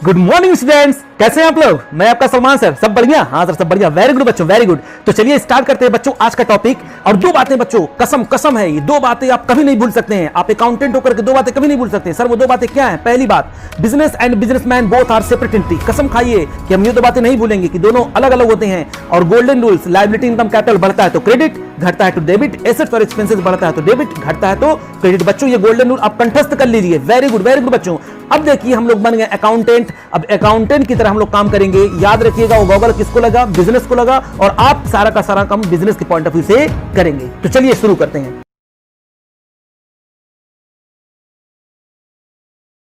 Good morning students, कैसे हैं आप लोग। मैं आपका सलमान सर। सब बढ़िया? हाँ सर, सब बढ़िया। वेरी गुड बच्चों, वेरी गुड। तो चलिए स्टार्ट करते हैं बच्चों आज का टॉपिक। और दो बातें बच्चों, कसम कसम है, ये दो बातें आप कभी नहीं भूल सकते हैं। आप अकाउंटेंट होकर के दो बातें कभी नहीं भूल सकते हैं। सर वो दो बातें क्या हैं? पहली बात, business and businessman both are separate entity. कसम खाइए कि हम ये दो बातें नहीं भूलेंगे कि दोनों अलग अलग होते हैं। और golden rules, liability income capital बढ़ता है तो क्रेडिट, घटता है तो डेबिट, एसेट्स और एक्सपेंसेस बढ़ता है तो डेबिट, घटता है तो क्रेडिट। बच्चों ये गोल्डन रूल आप कंठस्थ कर लीजिए। वेरी गुड बच्चों। अब देखिए हम लोग बन गए अकाउंटेंट। अब अकाउंटेंट की तरह हम लोग काम करेंगे। याद रखिएगा वो गॉगल किसको लगा? बिजनेस को लगा। और आप सारा का सारा काम बिजनेस के पॉइंट ऑफ व्यू से करेंगे। तो चलिए शुरू करते हैं।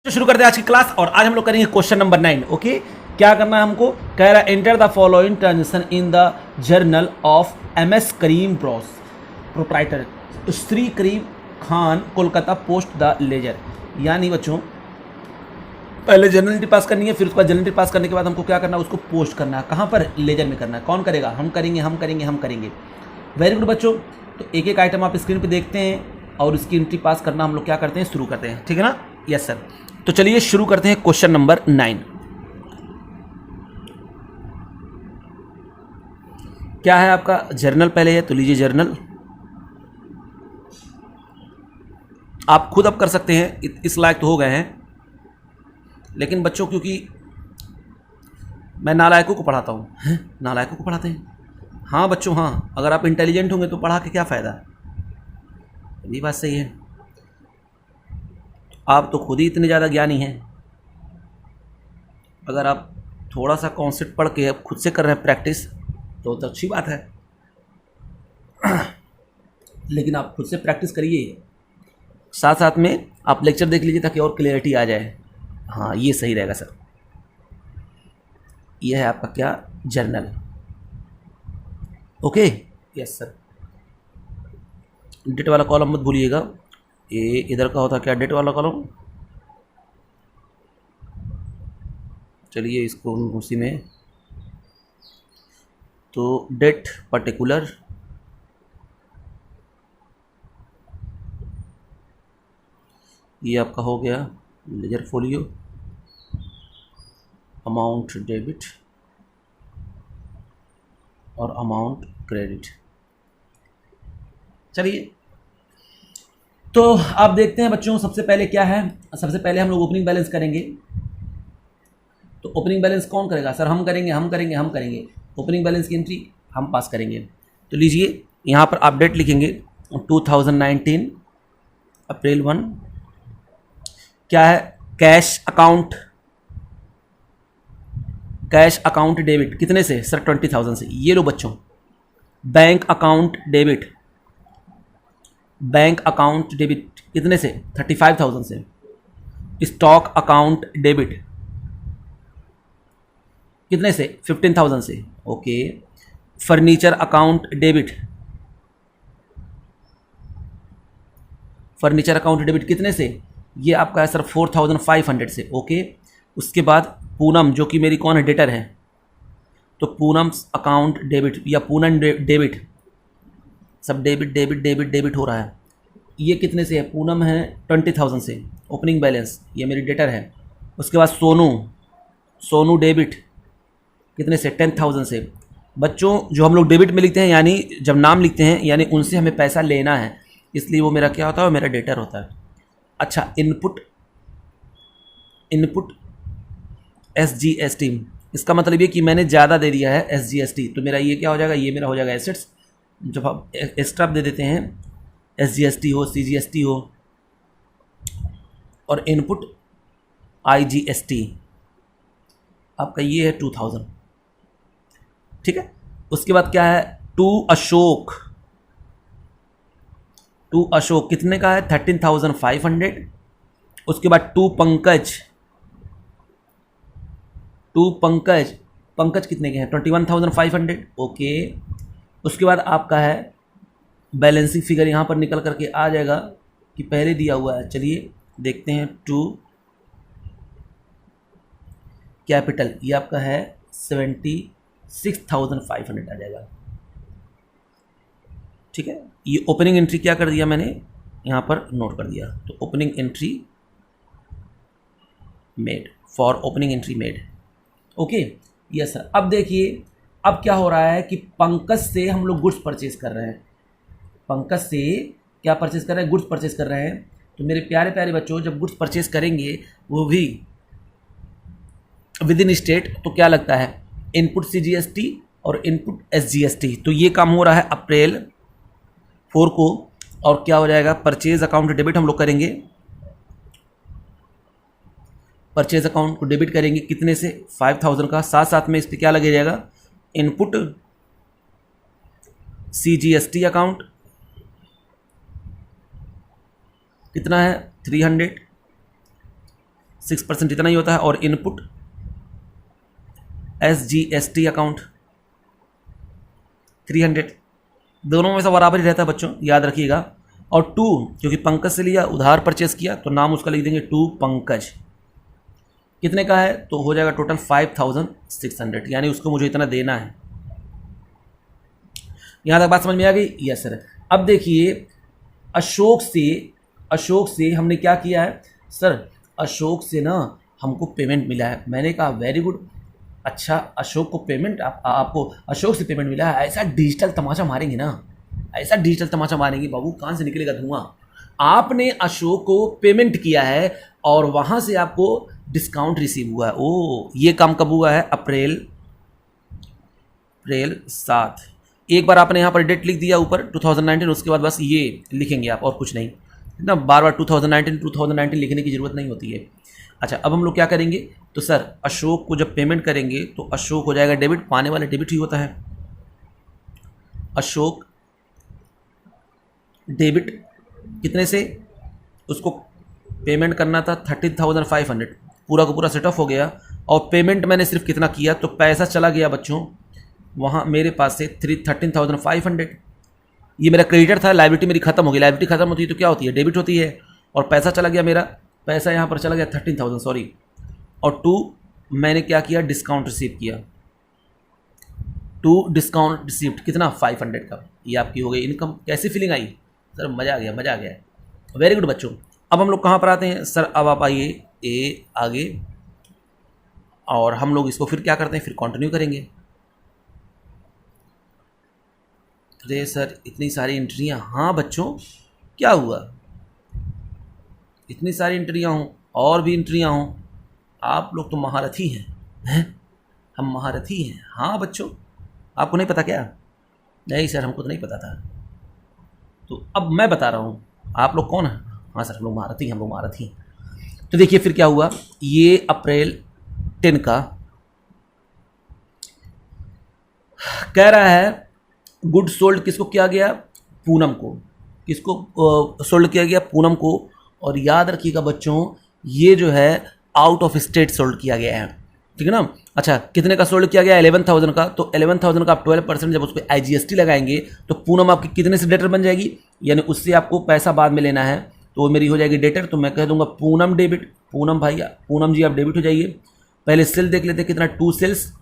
तो शुरू करते हैं आज की क्लास। और आज हम लोग करेंगे क्वेश्चन नंबर 9। ओके, क्या करना है हमको? कह रहा है enter the following transaction in the journal of MS Karim Bros proprietor Shri Karim Khan Kolkata post the ledger. यानी बच्चों पहले जर्नल एंट्री पास करनी है, फिर उसके बाद जर्नल एंट्री पास करने के बाद हमको क्या करना है? उसको पोस्ट करना है। कहाँ पर? लेजर में करना है। कौन करेगा? हम करेंगे। वेरी गुड बच्चों। तो एक एक आइटम आप स्क्रीन पे देखते हैं और उसकी एंट्री पास करना हम लोग क्या करते हैं? शुरू करते हैं। ठीक है ना? Yes sir. तो चलिए शुरू करते हैं क्वेश्चन नंबर 9। क्या है आपका? जर्नल पहले है तो लीजिए जर्नल। आप खुद अब कर सकते हैं, इस लायक तो हो गए हैं। लेकिन बच्चों क्योंकि मैं नालायकों को पढ़ाता हूँ। नालायकों को पढ़ाते हैं? हाँ बच्चों हाँ। अगर आप इंटेलिजेंट होंगे तो पढ़ा के क्या फ़ायदा? ये बात सही है। आप तो खुद ही इतने ज़्यादा ज्ञानी हैं। अगर आप थोड़ा सा कॉन्सेप्ट पढ़ के अब खुद से कर रहे हैं प्रैक्टिस तो अच्छी बात है। लेकिन आप खुद से प्रैक्टिस करिए, साथ साथ में आप लेक्चर देख लीजिए ताकि और क्लियरिटी आ जाए। हाँ ये सही रहेगा सर। ये है आपका क्या? Journal. Okay yes sir. Date वाला कॉलम मत भूलिएगा। ये इधर का होता क्या? डेट वाला कॉलम। चलिए इसको उसी में, तो डेट पर्टिकुलर, ये आपका हो गया लेजर फोलियो, अमाउंट डेबिट और अमाउंट क्रेडिट। चलिए तो आप देखते हैं बच्चों, सबसे पहले क्या है? सबसे पहले हम लोग ओपनिंग बैलेंस करेंगे। तो ओपनिंग बैलेंस कौन करेगा? सर हम करेंगे। ओपनिंग बैलेंस की एंट्री हम पास करेंगे। तो लीजिए यहाँ पर आप डेट लिखेंगे 2019 अप्रैल 1। क्या है? कैश अकाउंट डेबिट कितने से? सर 20,000 से। ये लो बच्चों। बैंक अकाउंट डेबिट कितने से? 35,000 से। स्टॉक अकाउंट डेबिट कितने से? 15,000 से। ओके। फर्नीचर अकाउंट डेबिट कितने से? ये आपका है सर 4,500 से। ओके। उसके बाद पूनम, जो कि मेरी कौन है? डेटर है। तो पूनम अकाउंट डेबिट या पूनम डेबिट, सब डेबिट हो रहा है। ये कितने से है? पूनम है 20,000 से। ओपनिंग बैलेंस, ये मेरी डेटर है। उसके बाद सोनू डेबिट कितने से? 10,000 से। बच्चों जो हम लोग डेबिट में लिखते हैं, यानी जब नाम लिखते हैं यानी उनसे हमें पैसा लेना है, इसलिए वो मेरा क्या होता है? मेरा डेटर होता है। अच्छा, इनपुट SGST, इसका मतलब ये कि मैंने ज़्यादा दे दिया है SGST, तो मेरा ये क्या हो जाएगा? ये मेरा हो जाएगा एसेट्स। जब आप एक्स्ट्रा दे देते हैं, SGST हो, CGST हो, और इनपुट IGST आपका ये है 2,000। ठीक है। उसके बाद क्या है? टू अशोक कितने का है? 13,500। उसके बाद टू पंकज कितने के हैं? 21,500। ओके। उसके बाद आपका है बैलेंसिंग फिगर, यहाँ पर निकल करके आ जाएगा कि पहले दिया हुआ है। चलिए देखते हैं। टू कैपिटल, ये आपका है 76,500 आ जाएगा। ठीक है। ये ओपनिंग एंट्री क्या कर दिया मैंने? यहाँ पर नोट कर दिया। तो opening entry made. For opening entry made. Okay, yes sir. अब देखिए अब क्या हो रहा है कि पंकज से हम लोग गुड्स परचेज कर रहे हैं, पंकज से क्या परचेज कर रहे हैं, गुड्स परचेज कर रहे हैं। तो मेरे प्यारे प्यारे बच्चों, जब गुड्स परचेज करेंगे वो भी विद इन स्टेट, तो क्या लगता है इनपुट CGST और इनपुट SGST। तो ये काम हो रहा है अप्रैल 4 को, और क्या हो जाएगा, परचेज अकाउंट डेबिट हम लोग करेंगे, परचेज अकाउंट को डेबिट करेंगे कितने से, 5000 का। साथ साथ में इस पर क्या लगे जाएगा, इनपुट CGST अकाउंट कितना है 300, 6% इतना ही होता है, और इनपुट SGST अकाउंट 300, दोनों में से बराबर ही रहता है बच्चों, याद रखिएगा। और 2 क्योंकि पंकज से लिया, उधार परचेस किया, तो नाम उसका लिख देंगे 2 पंकज। कितने का है, तो हो जाएगा टोटल 5600, यानी उसको मुझे इतना देना है। यहाँ तक बात समझ में आ गई? Yes sir. अब देखिए अशोक से हमने क्या किया है सर, अशोक से ना हमको पेमेंट मिला है। मैंने कहा वेरी गुड, अच्छा अशोक को पेमेंट, आपको अशोक से पेमेंट मिला है। ऐसा डिजिटल तमाचा मारेंगे ना, ऐसा डिजिटल तमाचा मारेंगे बाबू, कहाँ से निकलेगा धुआं। आपने अशोक को पेमेंट किया है और वहाँ से आपको डिस्काउंट रिसीव हुआ है। ओ, ये काम कब हुआ है, अप्रैल 7। एक बार आपने यहाँ पर डेट लिख दिया ऊपर 2019, उसके बाद बस ये लिखेंगे आप और कुछ नहीं ना, बार बार 2019 लिखने की ज़रूरत नहीं होती है। अच्छा, अब हम लोग क्या करेंगे, तो सर अशोक को जब पेमेंट करेंगे तो अशोक हो जाएगा डेबिट, पाने वाला डेबिट ही होता है। अशोक डेबिट कितने से, उसको पेमेंट करना था 13,500, पूरा का पूरा सेट ऑफ हो गया। और पेमेंट मैंने सिर्फ कितना किया, तो पैसा चला गया बच्चों वहाँ मेरे पास से 13,500। ये मेरा क्रेडिटर था, लायबिलिटी मेरी खत्म हो गई। लायबिलिटी खत्म होती है तो क्या होती है, डेबिट होती है। और पैसा चला गया, मेरा पैसा यहाँ पर चला गया 13,000 सॉरी। और 2 मैंने क्या किया, डिस्काउंट रिसीव किया, 2 डिस्काउंट रिसीव्ड कितना 500 का। ये आपकी हो गई इनकम। कैसी फीलिंग आई सर, मज़ा आ गया, मज़ा आ गया। वेरी गुड बच्चों। अब हम लोग कहाँ पर आते हैं सर, अब आप आइए ए आगे, और हम लोग इसको फिर क्या करते हैं, फिर कंटिन्यू करेंगे। अरे सर इतनी सारी एंट्रियाँ, हाँ बच्चों क्या हुआ, इतनी सारी एंट्रियाँ हों और भी एंट्रियाँ हों, आप लोग तो महारथी हैं, हम महारथी हैं। हाँ बच्चों, आपको नहीं पता क्या? नहीं सर हमको तो नहीं पता था, तो अब मैं बता रहा हूँ। आप लोग कौन हैं? हाँ सर हम लोग महारथी हैं, हम लोग महारथी हैं। तो देखिए फिर क्या हुआ, ये अप्रैल 10 का कह रहा है गुड सोल्ड किसको किया गया, पूनम को। किसको सोल्ड किया गया, पूनम को। और याद रखिएगा बच्चों, ये जो है आउट ऑफ स्टेट सोल्ड किया गया है, ठीक है ना। अच्छा, कितने का सोल्ड किया गया, 11,000 का। तो 11,000 का आप 12% जब उस पर IGST लगाएंगे तो पूनम आपकी कितने से डेटर बन जाएगी, यानी उससे आपको पैसा बाद में लेना है, तो वो मेरी हो जाएगी डेटर। तो मैं कह दूंगा पूनम डेबिट, पूनम भाई, पूनम जी आप डेबिट हो जाइए। पहले सेल देख लेते कितना, 2 सेल्स।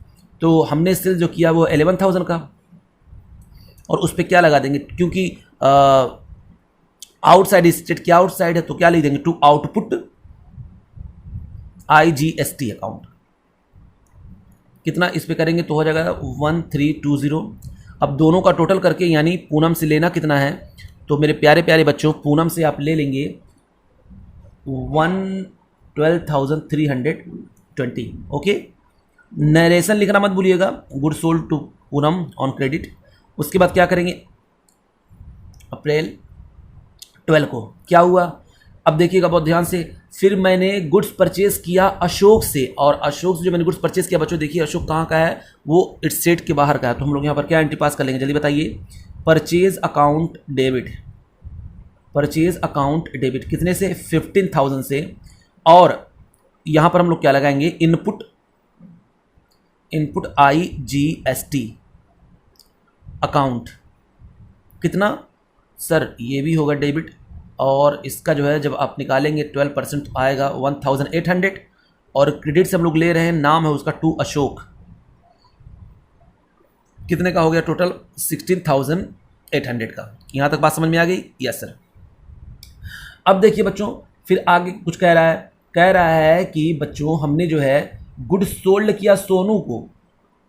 तो हमने सेल जो किया वो 11,000 का, और उस पर क्या लगा देंगे, क्योंकि आउटसाइड स्टेट क्या आउटसाइड है, तो क्या लिख देंगे, टू आउटपुट IGST अकाउंट। कितना इस पे करेंगे तो हो जाएगा 1320। अब दोनों का टोटल करके, यानी पूनम से लेना कितना है, तो मेरे प्यारे प्यारे बच्चों पूनम से आप ले लेंगे 12,320। ओके, नरेशन लिखना मत भूलिएगा, good sold to Poonam on credit. उसके बाद क्या करेंगे, अप्रैल 12 को क्या हुआ, अब देखिएगा बहुत ध्यान से। फिर मैंने गुड्स परचेज किया अशोक से, और अशोक से जो मैंने गुड्स परचेज किया बच्चों, देखिए अशोक कहाँ का है, वो इस सेट के बाहर का है। तो हम लोग यहाँ पर क्या एंट्री पास कर लेंगे, जल्दी बताइए। Purchase account debit, purchase account debit कितने से, 15,000 से। और यहाँ पर हम लोग क्या लगाएंगे, इनपुट IGST अकाउंट कितना सर, ये भी होगा डेबिट। और इसका जो है जब आप निकालेंगे 12% आएगा 1,800। और क्रेडिट से हम लोग ले रहे हैं, नाम है उसका 2 अशोक। कितने का हो गया टोटल, 16,800 का। यहाँ तक बात समझ में आ गई? Yes sir. अब देखिए बच्चों, फिर आगे कुछ कह रहा है, कह रहा है कि बच्चों हमने जो है गुड सोल्ड किया सोनू को।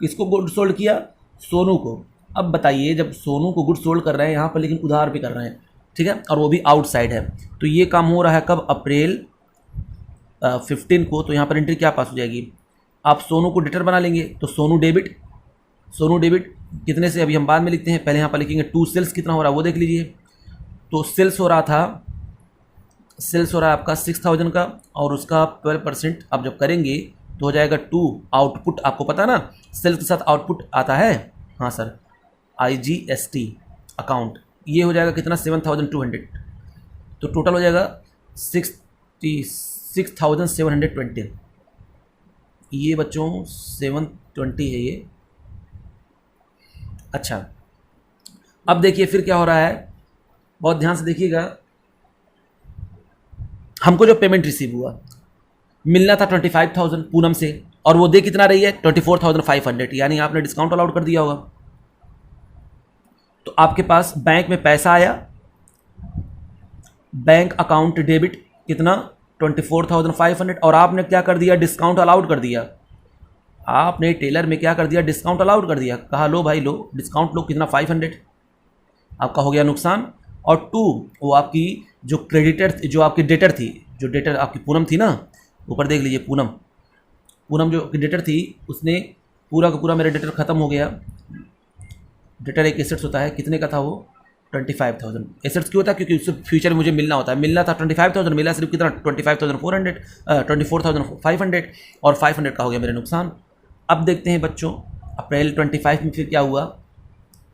किसको गुड सोल्ड किया? सोनू को। अब बताइए, जब सोनू को गुड सोल्ड कर रहे हैं यहाँ पर, लेकिन उधार भी कर रहे हैं, ठीक है, और वो भी आउटसाइड है, तो ये काम हो रहा है कब? अप्रैल 15 को। तो यहाँ पर एंट्री क्या पास हो जाएगी? आप सोनू को डेटर बना लेंगे, तो सोनू डेबिट, सोनू डेबिट कितने से अभी हम बाद में लिखते हैं, पहले यहाँ पर लिखेंगे टू सेल्स कितना हो रहा है वो देख लीजिए। तो सेल्स हो रहा था, सेल्स हो रहा है आपका 6000 का, और उसका 12% आप जब करेंगे तो हो जाएगा 2। आउटपुट आपको पता है ना, सेल्स के साथ आउटपुट आता है, हाँ सर, IGST अकाउंट, ये हो जाएगा कितना? 7200। तो टोटल हो जाएगा 66,720। ये बच्चों 720 है ये। अच्छा, अब देखिए फिर क्या हो रहा है, बहुत ध्यान से देखिएगा। हमको जो पेमेंट रिसीव हुआ, मिलना था 25,000 पूनम से, और वो दे कितना रही है? 24,500, यानी आपने डिस्काउंट अलाउड कर दिया होगा। तो आपके पास बैंक में पैसा आया, बैंक अकाउंट डेबिट कितना? 24,500, और आपने क्या कर दिया? डिस्काउंट अलाउड कर दिया। आपने टेलर में क्या कर दिया? डिस्काउंट अलाउड कर दिया। कहा लो भाई लो, डिस्काउंट लो, कितना? 500। आपका हो गया नुकसान। और 2, वो आपकी जो क्रेडिटर, जो आपकी डेटर थी, जो डेटर आपकी पूनम थी ना, ऊपर देख लीजिए, पूनम, पूनम जो डेटर थी, उसने पूरा का पूरा मेरा डेटर ख़त्म हो गया। डेटर एक एसेट्स होता है, कितने का था वो? 25,000। एसेट्स क्यों होता है? क्योंकि उससे फ्यूचर में मुझे मिलना होता है। मिलना था 25,000, मिला सिर्फ कितना? 25,400, 24,500, और 500 का हो गया मेरा नुकसान। अब देखते हैं बच्चों, अप्रैल 25 में फिर क्या हुआ?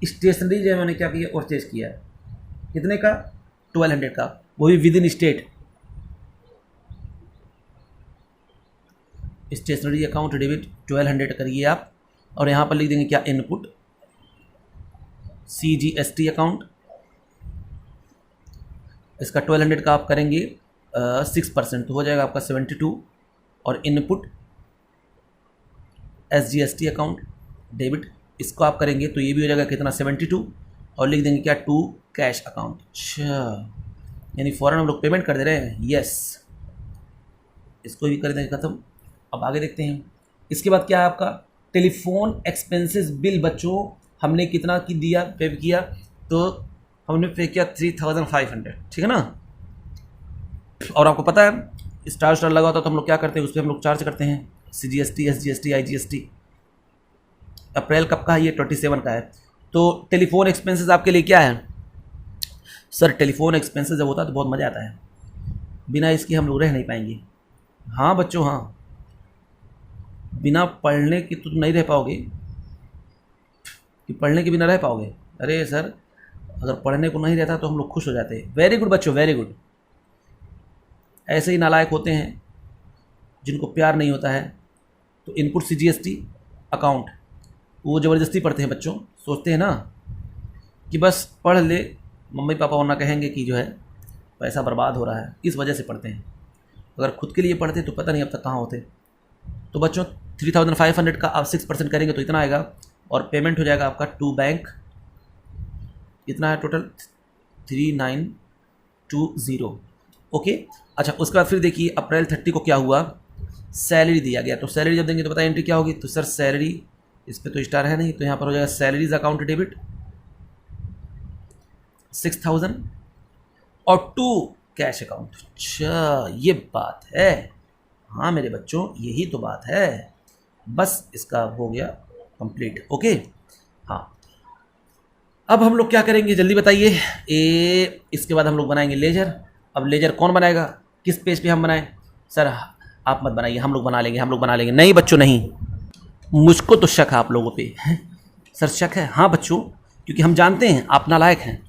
स्टेशनरी जो मैंने क्या किया? परचेज किया, कितने का? 1200 का, वो भी within state. Stationery account debit 1200 करिए आप, और यहाँ पर लिख देंगे क्या? इनपुट CGST अकाउंट, इसका 1200 का आप करेंगे 6%, तो हो जाएगा आपका 72, और इनपुट SGST अकाउंट डेबिट, इसको आप करेंगे तो ये भी हो जाएगा कितना? 72, और लिख देंगे क्या? To cash account. अच्छा, यानी फ़ौरन हम लोग पेमेंट कर दे रहे हैं। यस, इसको भी कर देंगे ख़त्म। अब आगे देखते हैं, इसके बाद क्या है आपका? Telephone expenses bill. बच्चों हमने कितना की दिया, पे किया? तो हमने पे किया 3,500, ठीक है ना। और आपको पता है स्टार लगा होता तो हम लोग क्या करते हैं? उस पर हम लोग चार्ज करते हैं CGST, SGST, IGST। अप्रैल कब का है? ये 27 का है। तो टेलीफोन एक्सपेंसेस आपके लिए क्या है? सर टेलीफोन एक्सपेंसेस जब होता है तो बहुत मज़ा आता है, बिना इसके हम लोग रह नहीं पाएंगे। हाँ बच्चों, हाँ, बिना पढ़ने के तो नहीं रह पाओगे, कि पढ़ने के बिना रह पाओगे? अरे सर, अगर पढ़ने को नहीं रहता तो हम लोग खुश हो जाते हैं। वेरी गुड बच्चों, वेरी गुड। ऐसे ही नालायक होते हैं जिनको प्यार नहीं होता है। तो इनपुट CGST अकाउंट, वो ज़बरदस्ती पढ़ते हैं बच्चों, सोचते हैं ना कि बस पढ़ ले, मम्मी पापा वरना कहेंगे कि जो है पैसा बर्बाद हो रहा है, इस वजह से पढ़ते हैं। अगर खुद के लिए पढ़ते तो पता नहीं अब तक कहाँ होते। तो बच्चों 3,500 का आप 6% करेंगे तो इतना आएगा, और पेमेंट हो जाएगा आपका टू बैंक, कितना है टोटल? 3920। ओके। अच्छा, उसके बाद फिर देखिए अप्रैल 30 को क्या हुआ? सैलरी दिया गया। तो सैलरी जब देंगे तो बताइए एंट्री क्या होगी? तो सर सैलरी, इस पर तो स्टार है नहीं, तो यहाँ पर हो जाएगा सैलरीज अकाउंट डेबिट 6,000, और टू कैश अकाउंट। अच्छा, ये बात है। हाँ मेरे बच्चों, यही तो बात है। बस इसका हो गया कंप्लीट। ओके, हाँ। अब हम लोग क्या करेंगे जल्दी बताइए? इसके बाद हम लोग बनाएंगे लेजर। अब लेजर कौन बनाएगा? किस पेज पे हम बनाएं? सर आप मत बनाइए, हम लोग बना लेंगे, हम लोग बना लेंगे। नहीं बच्चों नहीं, मुझको तो शक है आप लोगों पे। सर शक है? हाँ बच्चों, क्योंकि हम जानते हैं आप नालायक हैं।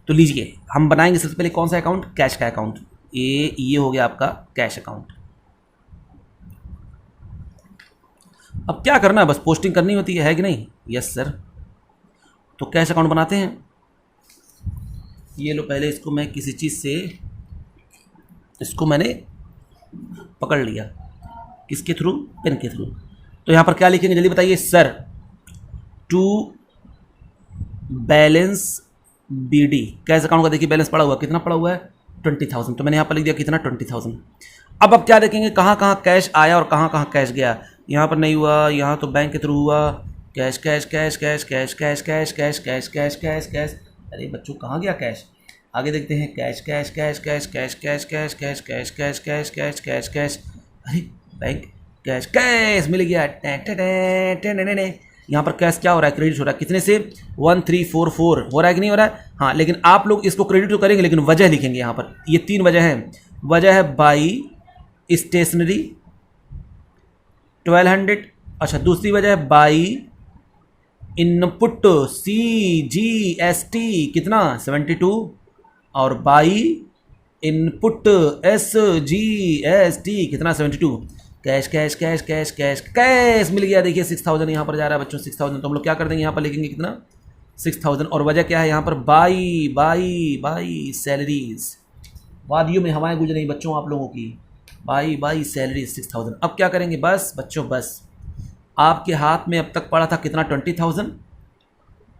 तो लीजिए, हम बनाएंगे सबसे पहले कौन सा अकाउंट? कैश का अकाउंट। ये हो गया आपका कैश अकाउंट। अब क्या करना है? बस पोस्टिंग करनी होती है कि नहीं? Yes sir. तो कैश अकाउंट बनाते हैं। ये लो, पहले इसको मैं किसी चीज़ से, इसको मैंने पकड़ लिया, किसके थ्रू? पेन के थ्रू। तो यहाँ पर क्या लिखेंगे जल्दी बताइए? Sir to balance BD cash account का। देखिए बैलेंस पड़ा हुआ, कितना पड़ा हुआ है? 20,000। तो मैंने यहाँ पर लिख दिया कितना? 20,000। अब आप क्या देखेंगे, कहाँ कहाँ कैश आया और कहाँ कहाँ कैश गया। यहाँ पर नहीं हुआ, यहाँ तो बैंक के थ्रू हुआ, cash cash cash cash cash cash cash cash cash cash cash cash. अरे बच्चों कहाँ गया कैश, आगे देखते हैं, cash cash cash cash cash cash cash cash cash cash cash cash cash cash. अरे बैंक कैश कैश मिल गया। यहाँ पर कैश क्या हो रहा है, क्रेडिट हो रहा है, कितने से 1344 हो रहा है कि नहीं हो रहा है। हाँ, लेकिन आप लोग इसको क्रेडिट तो करेंगे लेकिन वजह लिखेंगे। यहाँ पर ये 3 वजह हैं। वजह है बाई स्टेशनरी 1200, अच्छा दूसरी वजह है बाई इनपुट CGST कितना 72, और बाई इनपुट SGST कितना 72। Cash cash cash cash cash cash मिल गया। देखिए 6000 यहाँ पर जा रहा है बच्चों, 6000। तो हम लोग क्या कर देंगे, यहाँ पर लिखेंगे कितना 6000, और वजह क्या है यहाँ पर बाई बाई बाई सैलरीज। वादियों में हवाएं गुजर रही बच्चों आप लोगों की, बाई सैलरीज 6000। अब क्या करेंगे, बस बच्चों बस, आपके हाथ में अब तक पड़ा था कितना 20,000,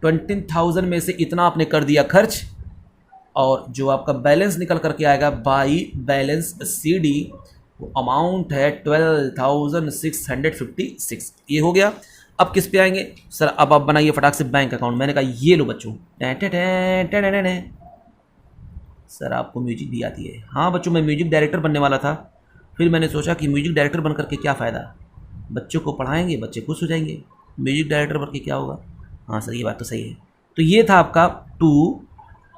20,000 में से इतना आपने कर दिया खर्च, और जो आपका बैलेंस निकल करके आएगा बाई बैलेंस CD, वो अमाउंट है 12,656। ये हो गया। अब किस पे आएंगे सर, अब आप बनाइए फटाक से बैंक अकाउंट। मैंने कहा ये लो बच्चों, सर आपको म्यूजिक भी आती है। हाँ बच्चों, मैं म्यूजिक डायरेक्टर बनने वाला था, फिर मैंने सोचा कि म्यूजिक डायरेक्टर बन करके क्या फ़ायदा, बच्चों को पढ़ाएंगे, बच्चे खुश हो जाएंगे, म्यूजिक डायरेक्टर बन के क्या होगा। हाँ सर ये बात तो सही है। तो ये था आपका टू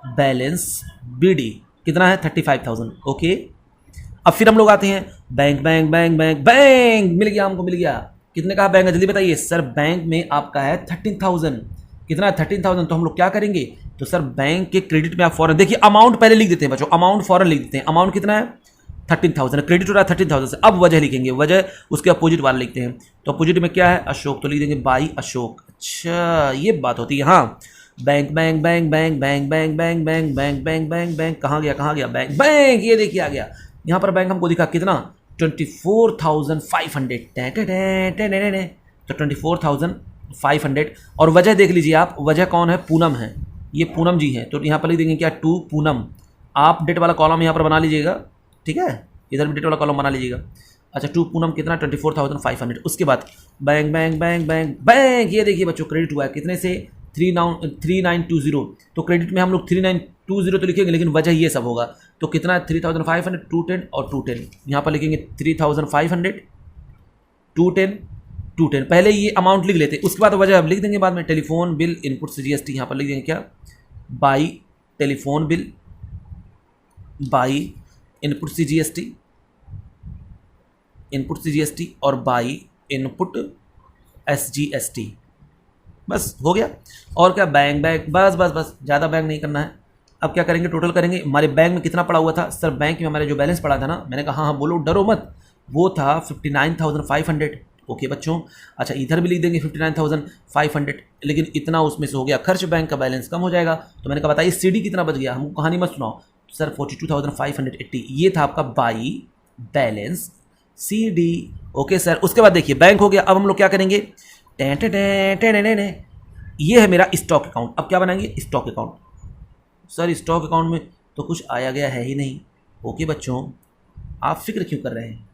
बैलेंस BD, कितना है 35,000। ओके, अब फिर हम लोग आते हैं bank bank bank bank bank मिल गया, हमको मिल गया। कितने का बैंक है जल्दी बताइए सर। बैंक में आपका है 13,000, कितना है 13,000। तो हम लोग क्या करेंगे, तो सर बैंक के क्रेडिट में आप फॉरन देखिए, अमाउंट पहले लिख देते हैं बच्चों, अमाउंट फॉरन लिख देते हैं। अमाउंट कितना है 13,000, क्रेडिट हो रहा है 13,000 से। अब वजह लिखेंगे, वजह उसके अपोजिट वाला लिखते हैं। तो अपोजिट में क्या है, अशोक, तो लिख देंगे बाई अशोक। अच्छा ये बात होती है। हाँ, bank bank bank bank bank bank bank bank bank bank bank bank कहाँ गया बैंक बैंक, ये देखिए आ गया। यहाँ पर बैंक हमको दिखा कितना 24,500, तो 24,500। और वजह देख लीजिए आप, वजह कौन है, पूनम है, ये पूनम जी है। तो यहाँ पर लिख देंगे क्या, टू पूनम। आप डेट वाला कॉलम यहाँ पर बना लीजिएगा, ठीक है, इधर भी डेट वाला कॉलम बना लीजिएगा। अच्छा टू पूनम कितना 24,500। उसके बाद bank bank bank bank bank, ये देखिए बच्चों क्रेडिट हुआ है कितने से 3920। तो क्रेडिट में हम लोग 3920 तो लिखेंगे, लेकिन वजह ये सब होगा। तो कितना है 3,500, 210 और 210। यहाँ पर लिखेंगे 3,500, 210, 210। पहले ये अमाउंट लिख लेते, उसके बाद वजह अब लिख देंगे बाद में। टेलीफोन बिल इनपुट से GST, यहाँ पर लिख देंगे क्या, by telephone bill by input से GST, इनपुट से GST और बाई इनपुट SGST। बस हो गया। और क्या, बैंक बैंक, बस बस बस, ज़्यादा बैंक नहीं करना है। अब क्या करेंगे, टोटल करेंगे। हमारे बैंक में कितना पड़ा हुआ था सर, बैंक में हमारे जो बैलेंस पड़ा था ना, मैंने कहा हाँ बोलो डरो मत, वो था 59,500। ओके बच्चों, अच्छा इधर भी लिख देंगे 59,500, लेकिन इतना उसमें से हो गया खर्च, बैंक का बैलेंस कम हो जाएगा। तो मैंने कहा बताइए CD कितना बच गया, हमको कहानी मत सुनाओ सर। 42,580, ये था आपका by balance CD। Okay sir, उसके बाद देखिए बैंक हो गया। अब हम लोग क्या करेंगे, ये है मेरा स्टॉक अकाउंट। अब क्या बनाएंगे, stock account. Sir stock account में तो कुछ आया गया है ही नहीं। ओके बच्चों, आप फिक्र क्यों कर रहे हैं।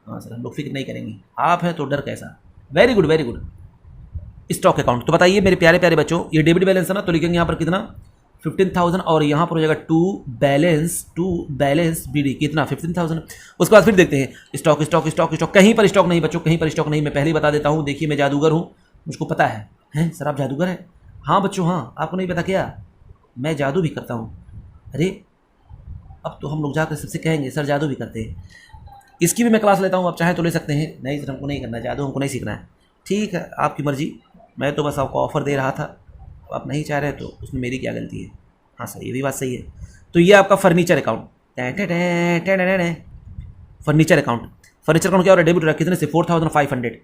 हाँ सर हम लोग फिक्र नहीं करेंगे, आप हैं तो डर कैसा। Very good very good. Stock account, तो बताइए मेरे प्यारे प्यारे बच्चों, ये डेबिट बैलेंस है ना, तो लिखेंगे यहाँ पर कितना 15,000, और यहाँ पर हो जाएगा टू बैलेंस BD कितना 15,000। उसके बाद फिर देखते हैं स्टॉक स्टॉक स्टॉक स्टॉक, कहीं पर स्टॉक नहीं बच्चों, कहीं पर स्टॉक नहीं। मैं पहले ही बता देता हूँ, देखिए मैं जादूगर हूँ, मुझको पता है। हैं सर आप जादूगर हैं। हाँ बच्चों हाँ, आपको नहीं पता क्या, मैं जादू भी करता हूँ। अरे अब तो हम लोग जाकर सबसे कहेंगे सर जादू भी करते हैं। इसकी भी मैं क्लास लेता हूँ, आप चाहें तो ले सकते हैं। नहीं सर हमको नहीं करना जादू, हमको नहीं सीखना है। ठीक है आपकी मर्जी, मैं तो बस आपको ऑफ़र दे रहा था, आप नहीं चाह रहे तो उसमें मेरी क्या गलती है। हाँ सर ये भी बात सही है। तो ये आपका फर्नीचर अकाउंट, फर्नीचर अकाउंट क्या हो रहा है, डेबिट हो रहा है कितने से 4,500।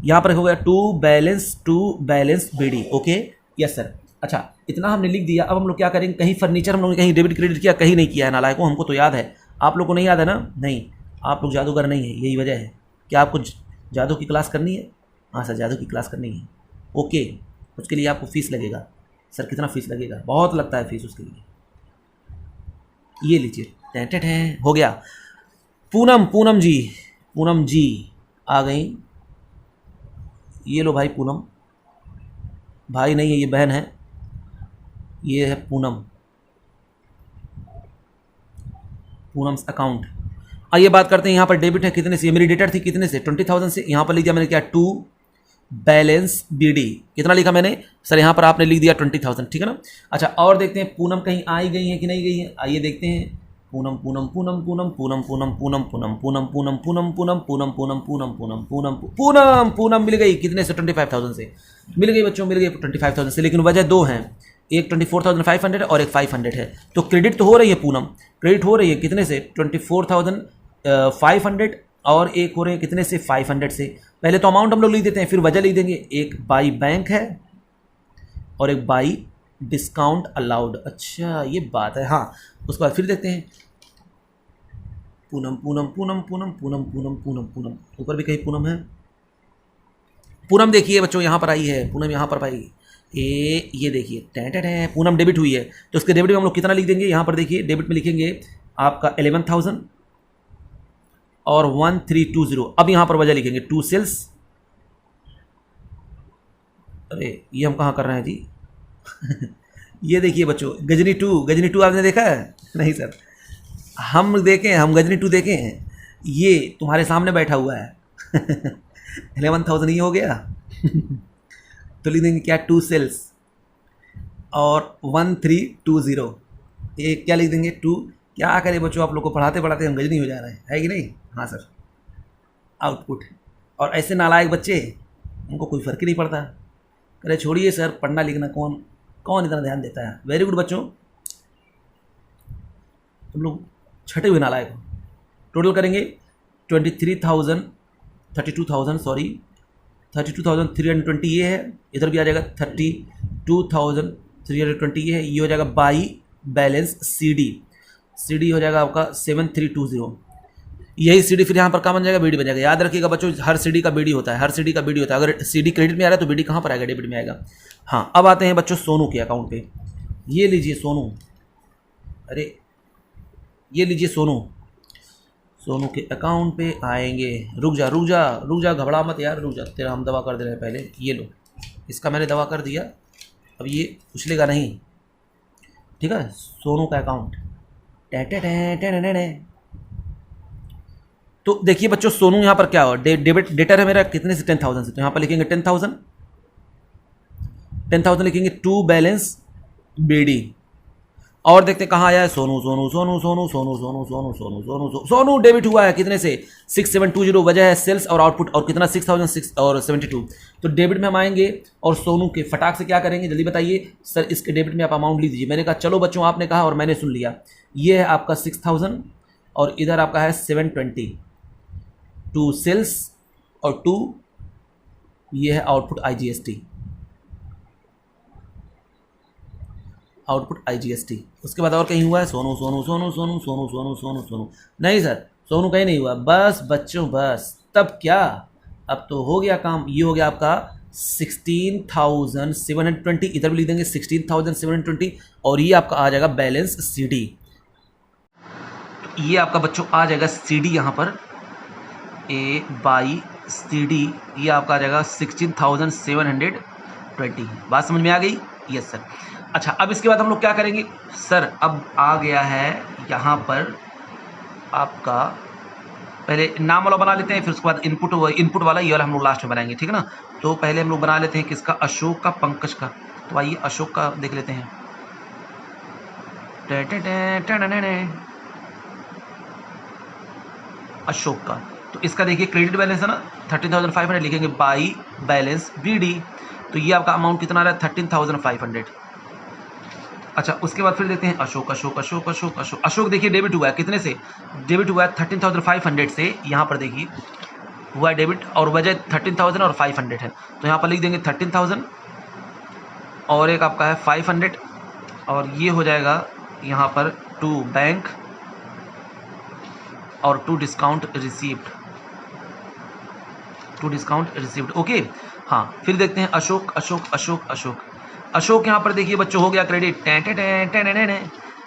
यहाँ पर हो गया to balance BD। Okay yes sir. अच्छा इतना हमने लिख दिया। अब हम लोग क्या करेंगे, कहीं फर्नीचर हम लोगों ने कहीं डेबिट क्रेडिट किया, कहीं नहीं किया है नालायकों, हमको तो याद है। आप लोग को नहीं याद है ना, नहीं आप लोग जादूगर नहीं है, यही वजह है। क्या आपको जादू की क्लास करनी है। हाँ सर जादू की क्लास करनी है। ओके उसके लिए आपको फ़ीस लगेगा। सर कितना फ़ीस लगेगा, बहुत लगता है फ़ीस उसके लिए। ये लीजिए, हो गया। पूनम जी, पूनम जी आ गई। ये लो भाई पूनम, भाई नहीं है ये बहन है, ये है पूनम, पूनम्स अकाउंट। आइए बात करते हैं यहाँ पर डेबिट है कितने से, मेरी डेटर थी कितने से 20,000 से, यहाँ पर लिख दिया मैंने क्या टू बैलेंस बीडी, कितना लिखा मैंने सर, यहाँ पर आपने लिख दिया 20,000, ठीक है ना। अच्छा और देखते हैं पूनम कहीं आई गई है कि नहीं गई है, आइए देखते हैं। पूनम पूनम पूनम पूनम पूनम पूनम पूनम पूनम पूनम पूनम पूनम पूनम पूनम पूनम पूनम पूनम पूनम पूनम पूनम मिल गई कितने से 25,000 से मिल गई बच्चों, मिल गई 25,000 से, लेकिन वजह दो हैं, एक 24,500 और एक 500 है। तो क्रेडिट तो हो रही है पूनम, क्रेडिट हो रही है कितने से 24,500 और एक हो रहे हैं कितने से 500 से। पहले तो अमाउंट हम लोग लिख देते हैं फिर वजह लिख देंगे, एक बाई बैंक है और एक बाई डिस्काउंट अलाउड। अच्छा ये बात है, हाँ उसके बाद फिर देखते हैं पूनम पूनम पूनम पूनम पूनम पूनम पूनम पूनम, ऊपर भी कहीं पूनम है। पूनम देखिए बच्चों यहाँ पर आई है, पूनम यहाँ पर पाई, ये देखिए टें पूनम डेबिट हुई है, तो उसके डेबिट में हम लोग कितना लिख देंगे, यहाँ पर देखिए डेबिट में लिखेंगे आपका 11,000 और 1320। अब यहाँ पर वजह लिखेंगे टू सेल्स, अरे ये हम कहाँ कर रहे हैं जी ये देखिए बच्चों गजनी टू आपने देखा है नहीं सर, हम देखें, हम गजनी टू देखें हैं, ये तुम्हारे सामने बैठा हुआ है 11,000 ही हो गया तो लिख देंगे क्या टू सेल्स और 1320, ये क्या लिख देंगे टू, क्या करें बच्चों आप लोग को पढ़ाते पढ़ाते हम गजनी हो जा रहे हैं, है कि नहीं। हाँ सर आउटपुट, और ऐसे नालायक बच्चे उनको कोई फ़र्क ही नहीं पड़ता, अरे छोड़िए सर पढ़ना लिखना कौन कौन इतना ध्यान देता है। वेरी गुड बच्चों, तुम लोग छठे हुए नालायक हो। टोटल करेंगे 32,320 ये है, इधर भी आ जाएगा 32,320 ये हो जाएगा बाई बैलेंस सी डी हो जाएगा आपका 7320, यही सी डी फिर यहाँ पर कहाँ बन जाएगा बीडी बन जाएगा। याद रखिएगा बच्चों हर सी डी का बीडी होता है, हर सी डी का बीडी होता है, अगर सी डी क्रेडिट में आ रहा है तो बीडी कहाँ पर आएगा, डेबिट में आएगा। हाँ अब आते हैं बच्चों सोनू के अकाउंट पे, ये लीजिए सोनू, अरे ये लीजिए सोनू के अकाउंट पे आएंगे, रुक जा घबरा मत यार, रुक जा, तेरा हम दवा कर दे रहे हैं पहले, ये लो इसका मैंने दवा कर दिया, अब ये उछलेगा नहीं, ठीक है। सोनू का अकाउंट तो देखिए बच्चों सोनू यहाँ पर क्या हो, डेबिट डेटर है मेरा कितने से 10,000 से, तो यहाँ पर लिखेंगे 10,000 लिखेंगे टू बैलेंस बीडी, और देखते हैं कहाँ आया है सोनू डेबिट हुआ है कितने से 6720, वजह है सेल्स और आउटपुट, और कितना 6,006 और 72, तो डेबिट में हम आएंगे और सोनू के फटाक से क्या करेंगे जल्दी बताइए सर, इसके डेबिट में आप अमाउंट लिख दीजिए। मैंने कहा चलो बच्चों आपने कहा और मैंने सुन लिया, ये है आपका 6,000 और इधर आपका है 720, टू सेल्स और टू ये है आउटपुट आईजीएसटी। उसके बाद और कहीं हुआ है सोनू, नहीं सर सोनू कहीं नहीं हुआ, बस बच्चों बस, तब क्या अब तो हो गया काम, ये हो गया आपका 16,720, इधर भी लिख देंगे 16,720 और ये आपका आ जाएगा बैलेंस सीडी, ये आपका बच्चों आ जाएगा सीडी यहाँ पर ए बाई सीडी, ये आपका आ जाएगा 16,720, बात समझ में आ गई। Yes sir. अच्छा अब इसके बाद हम लोग क्या करेंगे सर, अब आ गया है यहाँ पर आपका, पहले नाम वाला बना लेते हैं, फिर उसके बाद इनपुट वाला ये वाला हम लोग लास्ट में बनाएंगे, ठीक है ना। तो पहले हम लोग बना लेते हैं किसका, अशोक का, पंकज का, तो आइए अशोक का देख लेते हैं। अशोक का तो इसका देखिए क्रेडिट बैलेंस है ना 13,500, लिखेंगे बाई बैलेंस बीडी, तो ये आपका अमाउंट कितना आ रहा है 13,500। अच्छा उसके बाद फिर देखते हैं अशोक देखिए डेबिट हुआ है कितने से, डेबिट हुआ है 13,500 से, यहाँ पर देखिए हुआ है डेबिट और वजह 13,000 और 500 है, तो यहाँ पर लिख देंगे 13,000 और एक आपका है 500 और ये हो जाएगा यहाँ पर टू बैंक और टू डिस्काउंट रिसीव्ड, ओके। हाँ फिर देखते हैं अशोक यहाँ पर देखिए बच्चों हो गया क्रेडिट,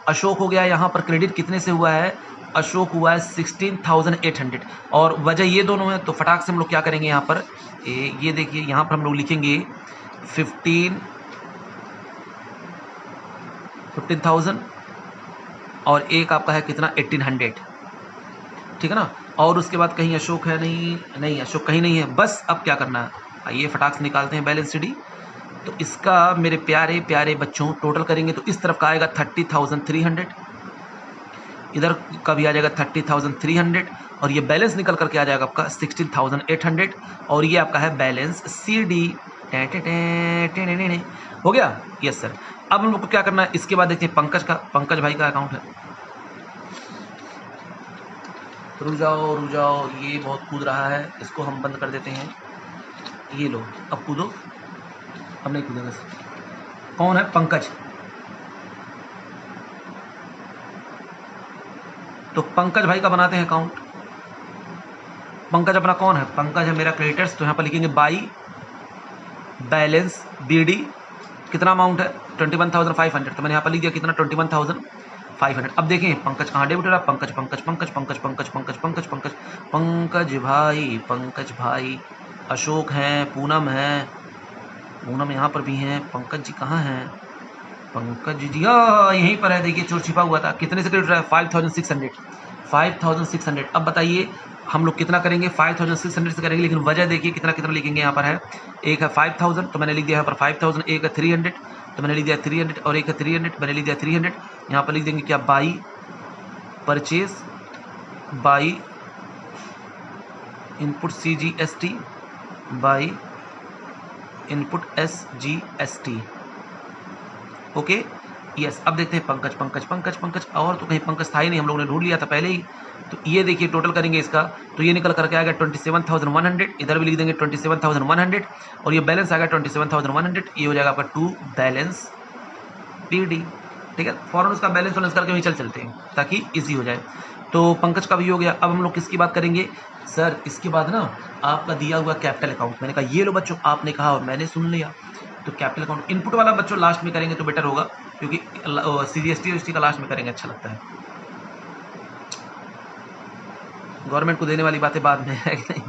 अशोक हो गया यहाँ पर क्रेडिट कितने से हुआ है अशोक हुआ है 16,800 और वजह ये दोनों है। तो फटाक से हम लोग क्या करेंगे यहाँ पर ये देखिए यहाँ पर हम लोग लिखेंगे 15,000 और एक आपका है कितना 1800, ठीक है ना। और उसके बाद कहीं अशोक है नहीं अशोक कहीं नहीं है। बस अब क्या करना है, आइए फटाक से निकालते हैं बैलेंस शीट। तो इसका मेरे प्यारे प्यारे बच्चों टोटल करेंगे तो इस तरफ का आएगा 30,300, इधर का भी आ जाएगा 30,300 और ये बैलेंस निकल करके आ जाएगा आपका 16,800 और ये आपका है बैलेंस CD। हो गया, यस सर। अब हम लोग को क्या करना है, इसके बाद देखते हैं पंकज भाई का अकाउंट है। रुक जाओ, ये बहुत कूद रहा है, इसको हम बंद कर देते हैं। ये लो, अब कूदो, अब नहीं कूदेगा। कौन है पंकज? तो पंकज भाई का बनाते हैं अकाउंट। पंकज अपना कौन है? पंकज है मेरा क्रेडिटर्स। तो यहाँ पर लिखेंगे बाई बैलेंस BD, कितना अमाउंट है 21,500। तो मैंने यहाँ पर लिख दिया कितना 21,500। अब देखें पंकज कहाँ डेबिट हो रहा है, पंकज भाई, अशोक हैं, पूनम है, पूनम यहाँ पर भी हैं, पंकज जी कहाँ हैं? पंकज जी यहीं पर है, देखिए चोर छिपा हुआ था। कितने से क्रेडिट हो रहा है 5,600। अब बताइए हम लोग कितना करेंगे, 5,600 से करेंगे, लेकिन वजह देखिए कितना कितना लिखेंगे। यहाँ पर है एक है 5,000 तो मैंने लिख दिया यहाँ पर 5,000, एक है 300 तो मैंने लिख दिया 300 और एक है 300 मैंने लिख दिया 300। यहाँ पर लिख देंगे क्या, by purchase by input CGST by input SGST। Okay yes. अब देखते हैं पंकज और तो कहीं पंकज था ही नहीं, हम लोगों ने ढूंढ लिया था पहले ही। तो ये देखिए टोटल करेंगे इसका तो ये निकल करके आएगा 27,100। इधर भी लिख देंगे 27,100 और ये बैलेंस आएगा 27,100। ये हो जाएगा आपका टू बैलेंस PD, ठीक है। फौरन उसका बैलेंस करके वहीं चलते हैं ताकि इजी हो जाए। तो पंकज का भी हो गया। अब हम लोग किसकी बात करेंगे सर? इसके बाद ना आपका दिया हुआ कैपिटल अकाउंट, मैंने कहा ये लो बच्चों, आपने कहा और मैंने सुन लिया। तो कैपिटल अकाउंट इनपुट वाला बच्चों लास्ट में करेंगे तो बेटर होगा, क्योंकि CGST का लास्ट में करेंगे अच्छा लगता है। गवर्नमेंट को देने वाली बातें बाद में है कि नहीं।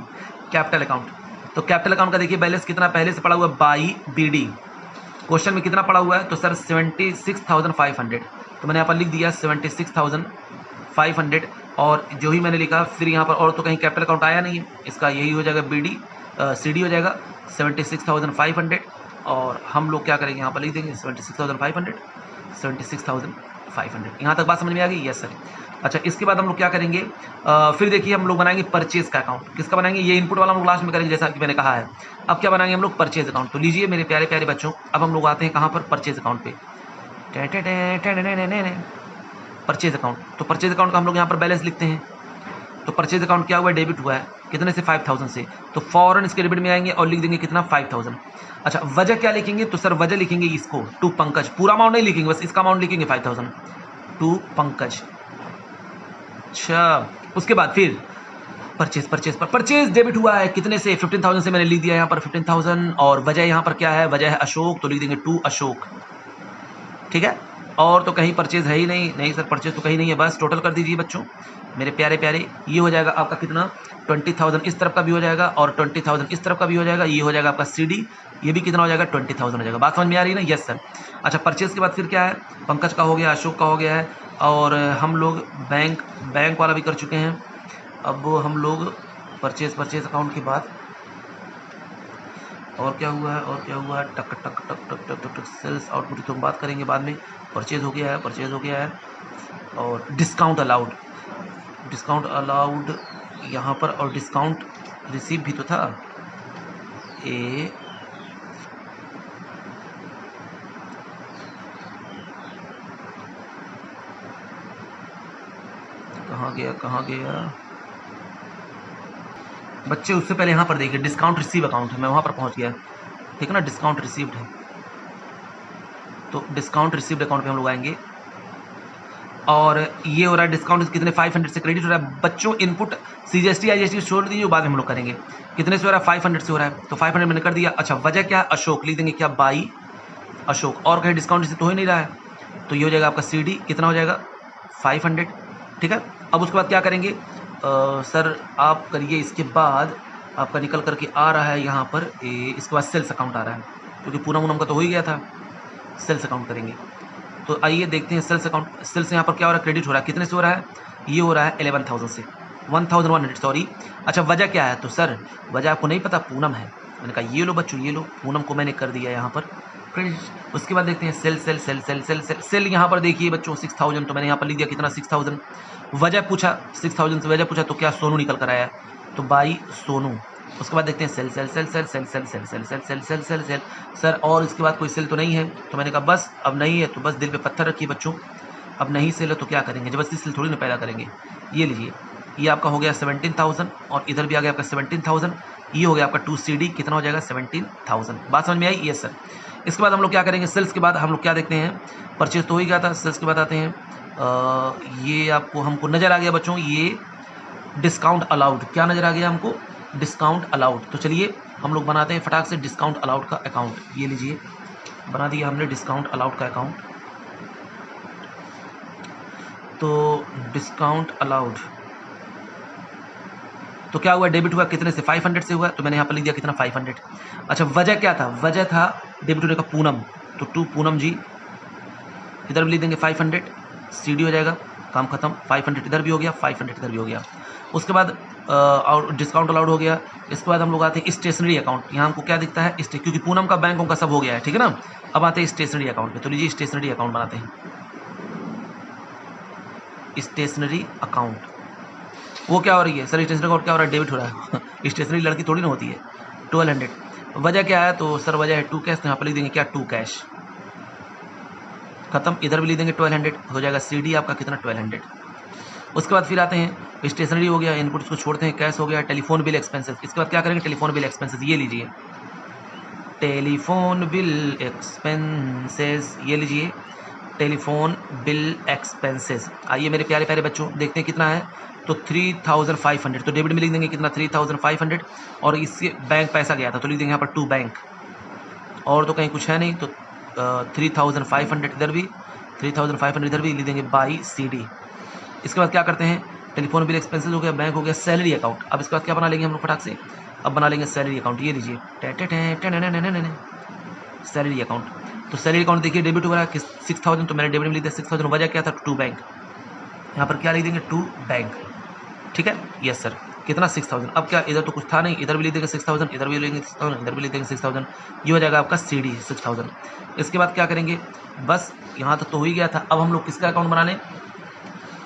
कैपिटल अकाउंट, तो कैपिटल अकाउंट का देखिए बैलेंस कितना पहले से पड़ा हुआ है बाई BD। क्वेश्चन में कितना पड़ा हुआ है तो सर 76,500। तो मैंने यहाँ पर लिख दिया 76,500 और जो ही मैंने लिखा फिर यहाँ पर और तो कहीं कैपिटल अकाउंट आया नहीं है, इसका यही हो जाएगा BD CD हो जाएगा 76,500 और हम लोग क्या करेंगे यहाँ पर लिख देंगे 76,500। यहाँ तक बात समझ में आ गई? Yes sir. अच्छा इसके बाद हम लोग क्या करेंगे फिर देखिए हम लोग बनाएंगे परचेज का अकाउंट। किसका बनाएंगे? ये इनपुट वाला हम लोग लास्ट में करेंगे जैसा कि मैंने कहा है। अब क्या बनाएंगे हम लोग? Purchase account. तो लीजिए मेरे प्यारे प्यारे बच्चों, अब हम लोग आते हैं कहाँ पर? परचेज अकाउंट पे। परचेज अकाउंट, तो परचेज अकाउंट का हम लोग यहाँ पर बैलेंस लिखते हैं। तो परचेज अकाउंट क्या हुआ है? डेबिट हुआ है कितने से 5,000 से। तो फौरन इसके डेबिट में आएंगे और लिख देंगे कितना 5,000। अच्छा वजह क्या लिखेंगे? तो सर वजह लिखेंगे इसको टू पंकज, पूरा अमाउंट नहीं लिखेंगे, बस इसका अमाउंट लिखेंगे 5,000 टू पंकज। अच्छा उसके बाद फिर परचेज डेबिट हुआ है कितने से 15,000 से, मैंने लिख दिया यहाँ पर 15,000 और वजह यहाँ पर क्या है? वजह है अशोक, तो लिख देंगे टू अशोक, ठीक है। और तो कहीं परचेज है ही नहीं सर, परचेज तो कहीं नहीं है। बस टोटल कर दीजिए बच्चों मेरे प्यारे प्यारे, ये हो जाएगा आपका कितना 20,000 इस तरफ का भी हो जाएगा और 20,000 इस तरफ का भी हो जाएगा। ये हो जाएगा आपका CD, ये भी कितना हो जाएगा 20,000 हो जाएगा। बात समझ में आ रही है ना? Yes sir. अच्छा परचेज के बाद फिर क्या है? पंकज का हो गया, अशोक का हो गया है और हम लोग बैंक वाला भी कर चुके हैं। अब हम लोग परचेज अकाउंट के बाद और क्या हुआ है टक टक टक टक टक टक टक सेल्स आउटपुट तो हम बात करेंगे बाद में। परचेज हो गया है और डिस्काउंट अलाउड यहाँ पर और डिस्काउंट रिसीव भी तो था। कहाँ गया बच्चे? उससे पहले यहाँ पर देखिए डिस्काउंट रिसीव अकाउंट है, मैं वहाँ पर पहुँच गया, ठीक है ना। डिस्काउंट रिसीव्ड है तो डिस्काउंट रिसीव्ड अकाउंट पे हम लोग आएंगे और ये हो रहा है डिस्काउंट कितने 500 से क्रेडिट हो रहा है बच्चों। इनपुट CGST IGST छोड़ दीजिए, बाद में हम लोग करेंगे। कितने से हो रहा है? 500 से हो रहा है, तो 500 मैंने कर दिया। अच्छा वजह क्या है? अशोक, लिख देंगे क्या बाई अशोक और कहीं डिस्काउंट रिसीव तो हो ही नहीं रहा है, तो ये हो जाएगा आपका CD, कितना हो जाएगा 500, ठीक है। अब उसके बाद क्या करेंगे सर आप करिए, इसके बाद आपका निकल करके आ रहा है यहाँ पर इसके बाद सेल्स अकाउंट आ रहा है, क्योंकि पूनम उनम का तो हो ही गया था। सेल्स अकाउंट करेंगे, तो आइए देखते हैं सेल्स अकाउंट। सेल्स यहाँ पर क्या हो रहा है, क्रेडिट हो रहा है, कितने से हो रहा है, ये हो रहा है 11,000 से, 1100 सॉरी। अच्छा वजह क्या है, तो सर वजह आपको नहीं पता, पूनम है। मैंने कहा ये लो बच्चों, ये लो, पूनम को मैंने कर दिया यहाँ पर क्रेडिट। उसके बाद देखते हैं sale sale sale sale sale sale sale यहाँ पर देखिए बच्चों 6,000, तो मैंने यहाँ पर लिख दिया कितना 6,000। वजह पूछा 6,000 से वजह पूछा, तो क्या सोनू निकल कर आया, तो बाई सोनू। उसके बाद देखते हैं sale sale sale sale sale sale sale sale sale sale sale sale sale sir, और इसके बाद कोई सेल तो नहीं है, तो मैंने कहा बस अब नहीं है तो बस दिल पे पत्थर रखिए बच्चों, अब नहीं सेल है तो क्या करेंगे, जबरदस्ती सेल थोड़ी ना पैदा करेंगे। ये लीजिए, ये आपका हो गया 17,000 और इधर भी आ गया आपका 17,000, ये हो गया आपका 2CD, कितना हो जाएगा 17,000। बात समझ में आई? Yes sir. इसके बाद हम लोग क्या करेंगे, सेल्स के बाद हम लोग क्या देखते हैं, परचेज तो हो ही गया था, सेल्स के बाद आते हैं ये आपको हमको नज़र आ गया बच्चों, ये डिस्काउंट अलाउड, क्या नज़र आ गया हमको, डिस्काउंट अलाउड। तो चलिए हम लोग बनाते हैं फटाक से डिस्काउंट अलाउड का अकाउंट। ये लीजिए बना दिया हमने डिस्काउंट अलाउड का अकाउंट। तो डिस्काउंट अलाउड, तो क्या हुआ, डेबिट हुआ कितने से, 500 से हुआ, तो मैंने यहाँ पर लिख दिया कितना 500। अच्छा वजह क्या था, वजह था डेबिट होने का पूनम, तो टू पूनम जी, इधर भी लिख देंगे 500, CD हो जाएगा, काम खत्म। 500 इधर भी हो गया, 500 इधर भी हो गया। उसके बाद और डिस्काउंट अलाउड हो गया। इसके बाद हम लोग आते हैं स्टेशनरी अकाउंट। यहाँ हमको क्या दिखता है, क्योंकि पूनम का बैंक उनका सब हो गया है, ठीक है ना। अब आते हैं स्टेशनरी अकाउंट पे, तो लीजिए स्टेशनरी अकाउंट बनाते हैं। स्टेशनरी अकाउंट वो क्या हो रही है सर, स्टेशनरी अकाउंट क्या हो रहा है, डेबिट हो रहा है स्टेशनरी लड़की थोड़ी ना होती है। 1200 वजह क्या है, तो सर वजह है 2 कैश, तो यहाँ पर लिख देंगे क्या 2 कैश, खत्म। इधर भी लिख देंगे 1200, हो जाएगा CD आपका कितना 1200। उसके बाद फिर आते हैं स्टेशनरी हो गया, इनपुट को छोड़ते हैं, कैश हो गया, टेलीफोन बिल एक्सपेंसेस। इसके बाद क्या करेंगे, टेलीफोन बिल एक्सपेंसेस, ये लीजिए टेलीफोन बिल एक्सपेंसेस, ये लीजिए टेलीफोन बिल एक्सपेंसेस। आइए मेरे प्यारे प्यारे बच्चों देखते हैं कितना है, तो 3,500, तो डेबिट में लिख देंगे कितना 3,500, और इससे बैंक पैसा गया था तो लिख देंगे यहाँ पर टू बैंक, और तो कहीं कुछ है नहीं, तो 3,500 इधर भी, 3,500 इधर भी लिख देंगे बाई CD। इसके बाद क्या करते हैं, टेलीफोन बिल एक्सपेंसेस हो गया, बैंक हो गया, सैलरी अकाउंट। अब इसके बाद क्या बना लेंगे हम लोग फटाक से, अब बना लेंगे सैलरी अकाउंट। ये लीजिए सैलरी अकाउंट, तो सैलरी अकाउंट देखिए डेबिट हो रहा है 6,000, तो मैंने डेबिट में लिख दिया 6,000। वजह क्या था, टू बैंक, यहाँ पर क्या लिख देंगे टू बैंक, ठीक है। यस सर, कितना 6,000। अब क्या, इधर तो कुछ था नहीं, इधर भी लिख देंगे 6,000, इधर भी लेंगे 6,000, इधर भी लिख देंगे 6,000, ये हो जाएगा आपका CD 6,000। इसके बाद क्या करेंगे, बस यहाँ तक तो हो ही गया था। अब हम लोग किसका अकाउंट बना लें,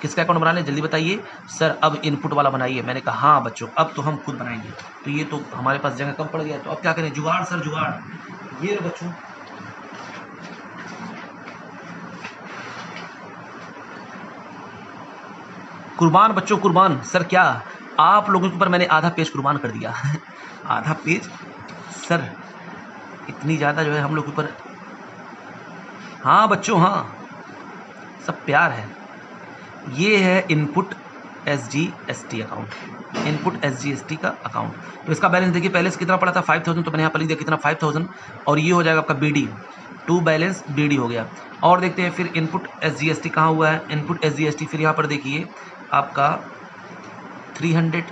किसका अकाउंट बना लें, जल्दी बताइए सर। अब इनपुट वाला बनाइए। मैंने कहा हाँ बच्चों अब तो हम खुद बनाएंगे, तो ये तो हमारे पास जगह कम पड़ गया, तो अब क्या करें, जुगाड़ सर जुगाड़। ये लो बच्चों, कुर्बान बच्चों कुर्बान। सर क्या आप लोगों के ऊपर मैंने आधा पेज कुर्बान कर दिया आधा पेज सर, इतनी ज़्यादा जो है हम लोग के ऊपर। हाँ बच्चों हाँ, सब प्यार है। ये है input SGST account, input SGST का अकाउंट। तो इसका बैलेंस देखिए पहले से कितना पड़ा था 5,000, तो मैंने यहाँ पर लिख दिया कितना 5,000, और ये हो जाएगा आपका BD, टू बैलेंस BD हो गया। और देखते हैं फिर इनपुट SGST कहाँ हुआ है, इनपुट SGST फिर यहाँ पर देखिए आपका 300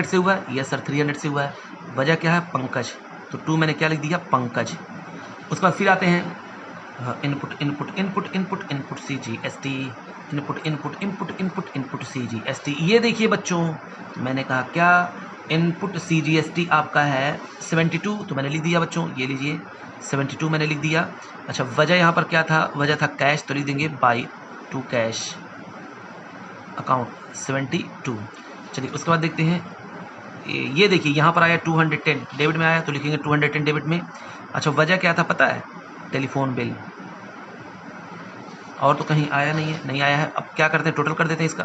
से हुआ है। यस सर 300 से हुआ है। वजह क्या है, पंकज, तो 2 मैंने क्या लिख दिया पंकज। उसके बाद फिर आते हैं input input input input input CGST, input input input input input CGST। ये देखिए बच्चों मैंने कहा क्या, इनपुट CGST आपका है 72, तो मैंने लिख दिया बच्चों, ये लीजिए 72 मैंने लिख दिया। अच्छा वजह यहाँ पर क्या था, वजह था कैश, तो लिख देंगे बाई टू कैश अकाउंट 72। चलिए उसके बाद देखते हैं, ये देखिए यहाँ पर आया 210 डेबिट में आया, तो लिखेंगे 210 डेबिट में। अच्छा वजह क्या था पता है, टेलीफोन बिल, और तो कहीं आया नहीं है, नहीं आया है। अब क्या करते हैं, टोटल कर देते हैं इसका,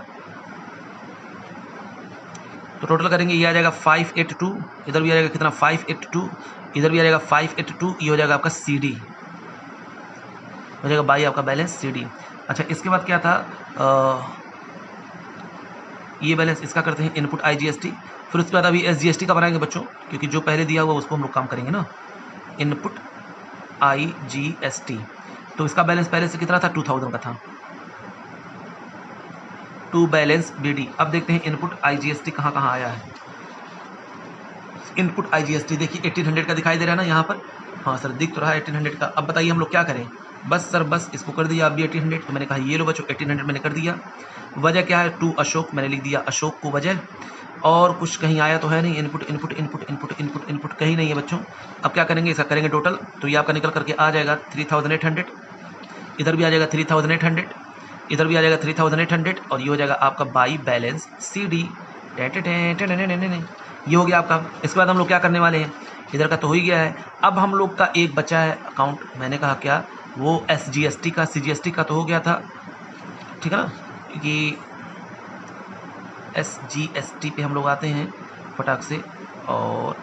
तो टोटल करेंगे ये आ जाएगा 582, इधर भी आ जाएगा कितना 582, इधर भी आ जाएगा 582, ये हो जाएगा आपका CD, हो जाएगा बाई आपका बैलेंस CD। अच्छा इसके बाद क्या था, ये बैलेंस इसका करते हैं इनपुट IGST। फिर उसके बाद अभी SGST का बनाएंगे बच्चों, क्योंकि जो पहले दिया हुआ उसको हम लोग काम करेंगे ना, इनपुट IGST। तो इसका बैलेंस पहले से कितना था, 2000 का था, टू बैलेंस BD। अब देखते हैं इनपुट IGST कहाँ कहाँ आया है। इनपुट IGST देखिए 1800 का दिखाई दे रहा है ना यहाँ पर, हाँ सर दिख तो रहा है 1800 का। अब बताइए हम लोग क्या करें, बस सर बस इसको कर दिया अभी 1800, तो मैंने कहा ये लो बच्चों 1800 मैंने कर दिया। वजह क्या है, टू अशोक मैंने लिख दिया अशोक को वजह, और कुछ कहीं आया तो है नहीं, input input input input input input कहीं नहीं है बच्चों। अब क्या करेंगे, इसका करेंगे टोटल, तो ये आपका निकल करके आ जाएगा 3800, इधर भी आ जाएगा 3800, इधर भी आ जाएगा 3800, और ये हो जाएगा आपका बाई बैलेंस CD। ये हो गया आपका। इसके बाद हम लोग क्या करने वाले हैं, इधर का तो हो ही गया है। अब हम लोग का एक बचा है अकाउंट, मैंने कहा क्या, वो SGST का, CGST का तो हो गया था, ठीक है ना, कि SGST पे हम लोग आते हैं फटाक से। और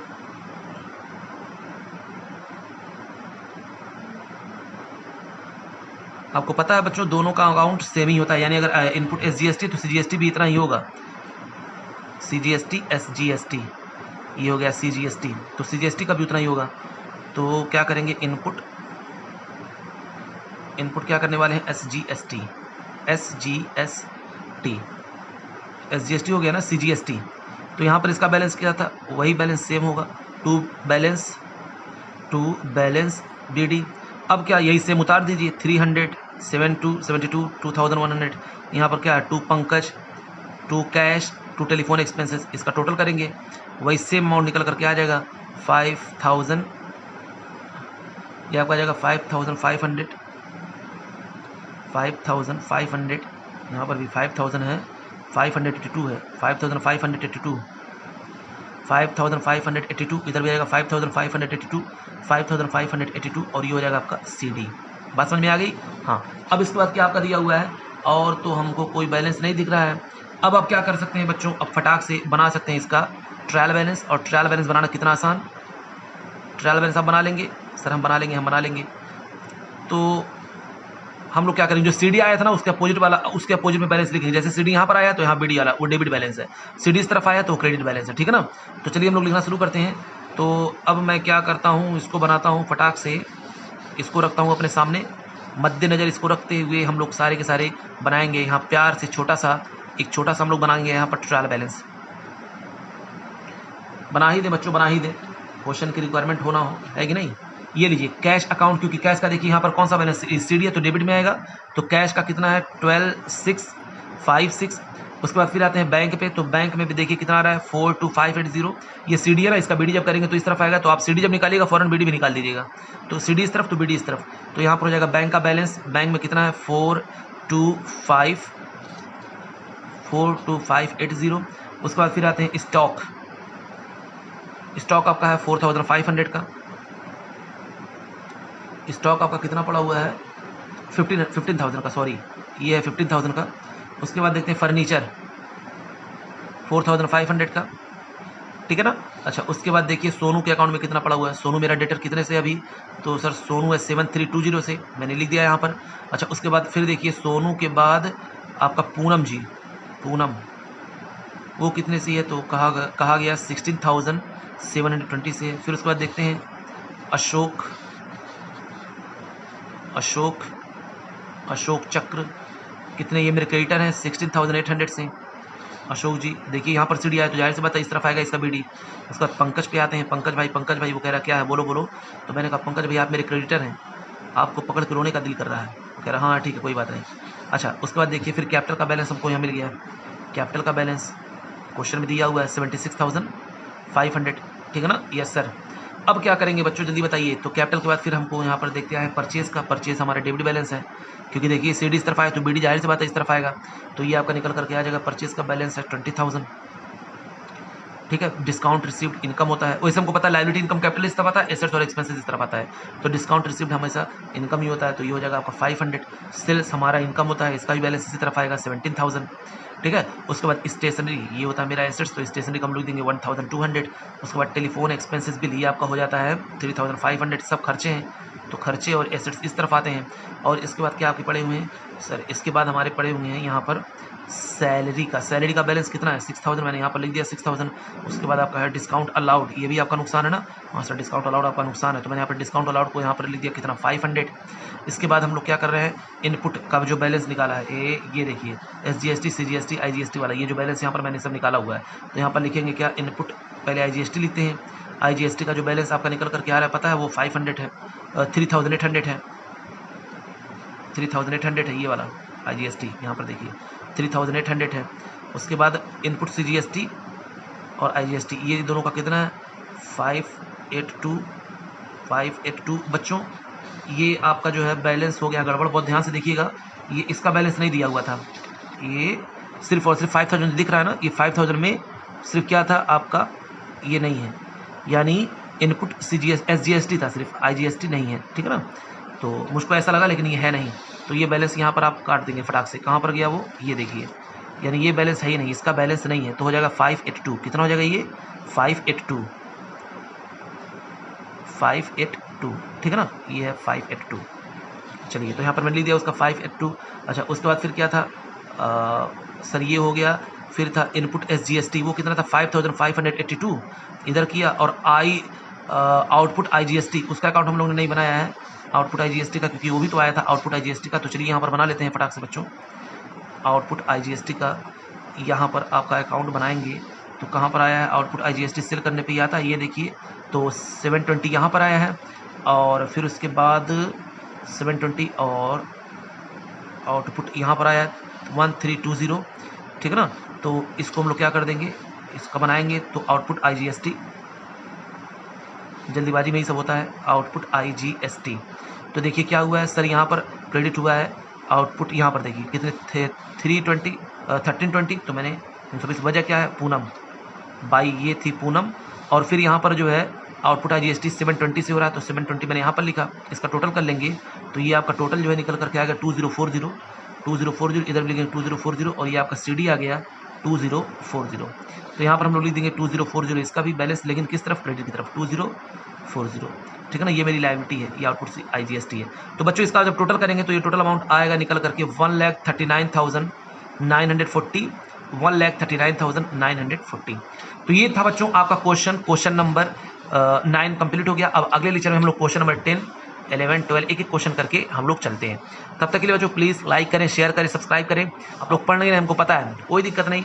आपको पता है बच्चों दोनों का अकाउंट सेम ही होता है, यानी अगर इनपुट SGST तो CGST भी इतना ही होगा, CGST SGST, ये हो गया CGST, तो CGST का भी उतना ही होगा। तो क्या करेंगे, इनपुट क्या करने वाले हैं, SGST हो गया ना CGST। तो यहाँ पर इसका बैलेंस क्या था, वही बैलेंस सेम होगा, टू बैलेंस BD। अब क्या, यही सेम उतार दीजिए, 300 72 2100। यहाँ पर क्या है, to Pankaj, to cash, to telephone expenses, इसका टोटल करेंगे, वही सेम अमाउंट निकल करके आ जाएगा 5000, ये आपका आ जाएगा 5500, यहाँ पर भी 5000 है, 582 है, 5582, इधर भी आएगा 5582, और ये हो जाएगा आपका CD। बात समझ में आ गई, हाँ। अब इसके बाद क्या आपका दिया हुआ है, और तो हमको कोई बैलेंस नहीं दिख रहा है। अब आप क्या कर सकते हैं बच्चों, अब फटाक से बना सकते हैं इसका ट्रायल बैलेंस। और ट्रायल बैलेंस बनाना कितना आसान, ट्रायल बैलेंस आप बना लेंगे, सर हम बना लेंगे। तो हम लोग क्या करेंगे, जो CD आया था ना उसके अपोजिट वाला, उसके अपोजिट में बैलेंस लिखेंगे। जैसे CD यहाँ पर आया तो यहाँ BD वाला वो डेबिट बैलेंस है, CD इस तरफ आया तो क्रेडिट बैलेंस है, ठीक है ना। तो चलिए हम लोग लिखना शुरू करते हैं। तो अब मैं क्या करता हूँ, इसको बनाता हूँ फटाक से, इसको रखता हूँ अपने सामने, मद्देनज़र इसको रखते हुए हम लोग सारे के सारे बनाएंगे। यहाँ प्यार से एक छोटा सा हम लोग बनाएंगे यहाँ पर ट्रायल बैलेंस। बना ही दे बच्चों, बना ही दे, क्वेश्चन की रिक्वायरमेंट होना हो, है कि नहीं। ये लीजिए कैश अकाउंट, क्योंकि कैश का देखिए यहाँ पर कौन सा बैलेंस, CD है तो डेबिट में आएगा, तो कैश का कितना है 12656। उसके बाद फिर आते हैं बैंक पे, तो बैंक में भी देखिए कितना आ रहा है 42580। ये CD है ना, इसका BD जब करेंगे तो इस तरफ आएगा, तो आप CD जब निकालिएगा फौरन BD भी निकाल दीजिएगा, तो CD इस तरफ तो BD इस तरफ। तो यहाँ पर हो जाएगा बैंक का बैलेंस, बैंक में कितना है 42580। उसके बाद फिर आते हैं स्टॉक आपका है 4500 का, स्टॉक आपका कितना पड़ा हुआ है 15,000 का, सॉरी ये है 15,000 का। उसके बाद देखते हैं फर्नीचर 4500 का, ठीक है ना। अच्छा उसके बाद देखिए सोनू के अकाउंट में कितना पड़ा हुआ है, सोनू मेरा डेटर कितने से अभी, तो सर सोनू है 7320 से, मैंने लिख दिया यहाँ पर। अच्छा उसके बाद फिर देखिए सोनू के बाद आपका पूनम वो कितने से है, तो कहा गया 16,720 से। फिर उसके बाद देखते हैं अशोक चक्र, कितने, ये मेरे क्रेडिटर हैं 16,800 से। अशोक जी देखिए यहाँ पर CD आया तो जाहिर सी बात है इस तरफ आएगा इसका BD। उसके बाद पंकज पे आते हैं, पंकज भाई वो कह रहा क्या है, बोलो। तो मैंने कहा पंकज भाई आप मेरे क्रेडिटर हैं, आपको पकड़ के रोने का दिल कर रहा है। कह रहा हाँ ठीक है कोई बात नहीं। अच्छा उसके बाद देखिए फिर कैपिटल का बैलेंस हमको यहाँ मिल गया, कैपिटल का बैलेंस क्वेश्चन में दिया हुआ है 76,500, ठीक है ना, यस सर। अब क्या करेंगे बच्चों जल्दी बताइए, तो कैपिटल के बाद फिर हमको यहाँ पर देखते हैं परचेज का, परचेज हमारा डेबिट बैलेंस है, क्योंकि देखिए CD इस तरफ आया तो BD जाहिर सी बात है इस तरफ आएगा, तो ये आपका निकल करके आ जाएगा, परचेज का बैलेंस है 20,000, ठीक है। डिस्काउंट रिसीव्ड इनकम होता है, वैसे हमको पता है लायबिलिटी इनकम कैपिटल इस तरफ आता है, एसेट्स और एक्सपेंसेस इस तरफ आता है, तो डिस्काउंट रिसीव्ड हमेशा इनकम ही होता है, तो ये हो जाएगा आपका 500। सेल्स हमारा इनकम होता है, इसका भी बैलेंस इसी तरफ आएगा 17,000, ठीक है। उसके बाद स्टेशनरी ये होता है मेरा एसेट्स, तो स्टेशनरी का हम लोग देंगे 1,200। उसके बाद टेलीफोन एक्सपेंसेस बिल ये आपका हो जाता है 3,500, सब खर्चे हैं, तो खर्चे और एसेट्स इस तरफ आते हैं। और इसके बाद क्या आपके पड़े हुए हैं सर, इसके बाद हमारे पड़े हुए हैं यहाँ पर सैलरी का बैलेंस कितना है 6000, मैंने यहाँ पर लिख दिया 6000। उसके बाद आपका है डिस्काउंट अलाउड, ये भी आपका नुकसान है ना, वहाँ से डिस्काउंट अलाउड आपका नुकसान है, तो मैंने यहाँ पर डिस्काउंट अलाउड को यहाँ पर लिख दिया कितना 500। इसके बाद हम लोग क्या कर रहे हैं, इनपुट का जो बैलेंस निकाला है ये देखिए SGST CGST IGST वाला, ये जो बैलेंस यहाँ पर मैंने सब निकाला हुआ है, तो यहाँ पर लिखेंगे क्या, इनपुट पहले IGST लिखते हैं। IGST का जो बैलेंस आपका निकल कर क्या आ रहा है पता है, वो 500 है, 3800 है, 3800 है ये वाला IGST, यहाँ पर देखिए 3800 है। उसके बाद इनपुट CGST और IGST ये दोनों का कितना है 582 बच्चों, ये आपका जो है बैलेंस हो गया गड़बड़, बहुत ध्यान से देखिएगा, ये इसका बैलेंस नहीं दिया हुआ था, ये सिर्फ और सिर्फ 5000 दिख रहा है ना, ये 5000 में सिर्फ क्या था आपका, ये नहीं है, यानी इनपुट SGST था सिर्फ, IGST नहीं है, ठीक है ना। तो मुझको ऐसा लगा लेकिन ये है नहीं, तो ये बैलेंस यहाँ पर आप काट देंगे फटाक से, कहाँ पर गया वो, ये देखिए, यानी ये बैलेंस है ही नहीं, इसका बैलेंस नहीं है, तो हो जाएगा 582, कितना हो जाएगा ये 582, ठीक है ना, ये है 582। चलिए तो यहाँ पर मैंने लिख दिया उसका 582। अच्छा उसके बाद फिर क्या था सर, ये हो गया, फिर था इनपुट SGST, वो कितना था 5582 इधर किया, और आउटपुट IGST उसका अकाउंट हम लोगों ने नहीं बनाया है, आउटपुट IGST का, क्योंकि वो भी तो आया था आउटपुट IGST का, तो चलिए यहाँ पर बना लेते हैं फटाक से बच्चों, आउटपुट IGST का यहाँ पर आपका अकाउंट बनाएंगे, तो कहाँ पर आया है आउटपुट IGST सेल करने पे ही आता है, ये देखिए, तो 720 यहाँ पर आया है, और फिर उसके बाद 720 और आउटपुट यहाँ पर आया है 1320, ठीक है ना। तो इसको हम लोग क्या कर देंगे, इसका बनाएंगे, तो आउटपुट IGST, जल्दीबाजी में ही सब होता है, आउटपुट IGST, तो देखिए क्या हुआ है सर, यहाँ पर क्रेडिट हुआ है आउटपुट, यहाँ पर देखिए कितने थे 1320, तो मैंने 320, वजह क्या है पूनम बाई, ये थी पूनम, और फिर यहाँ पर जो है आउटपुट IGST 720 से हो रहा है, तो 720 मैंने यहाँ पर लिखा, इसका टोटल कर लेंगे, तो ये आपका टोटल जो है निकल करके आ गया 2040, इधर भी लिखेंगे 2040, और ये आपका CD आ गया 2040, तो यहाँ पर हम लोग लिख देंगे 2040, इसका भी बैलेंस लेकिन किस तरफ, क्रेडिट की तरफ 2040, ठीक है ना, ये मेरी लायबिलिटी है, ये आउटपुट IGST है। तो बच्चों इसका जब टोटल करेंगे तो ये टोटल अमाउंट आएगा निकल करके 1,39,940, 1,39,940। तो ये था बच्चों आपका क्वेश्चन नंबर 9 कंप्लीट हो गया। अब अगले लेक्चर में हम लोग क्वेश्चन नंबर 10, 11, 12 एक एक क्वेश्चन करके हम लोग चलते हैं। तब तक के लिए बच्चों प्लीज़ लाइक करें, शेयर करें, सब्सक्राइब करें। आप लोग पढ़ नहीं रहे हमको पता है, कोई दिक्कत नहीं,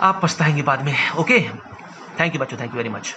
आप पछताएंगे बाद में। ओके, थैंक यू बच्चों, थैंक यू वेरी मच।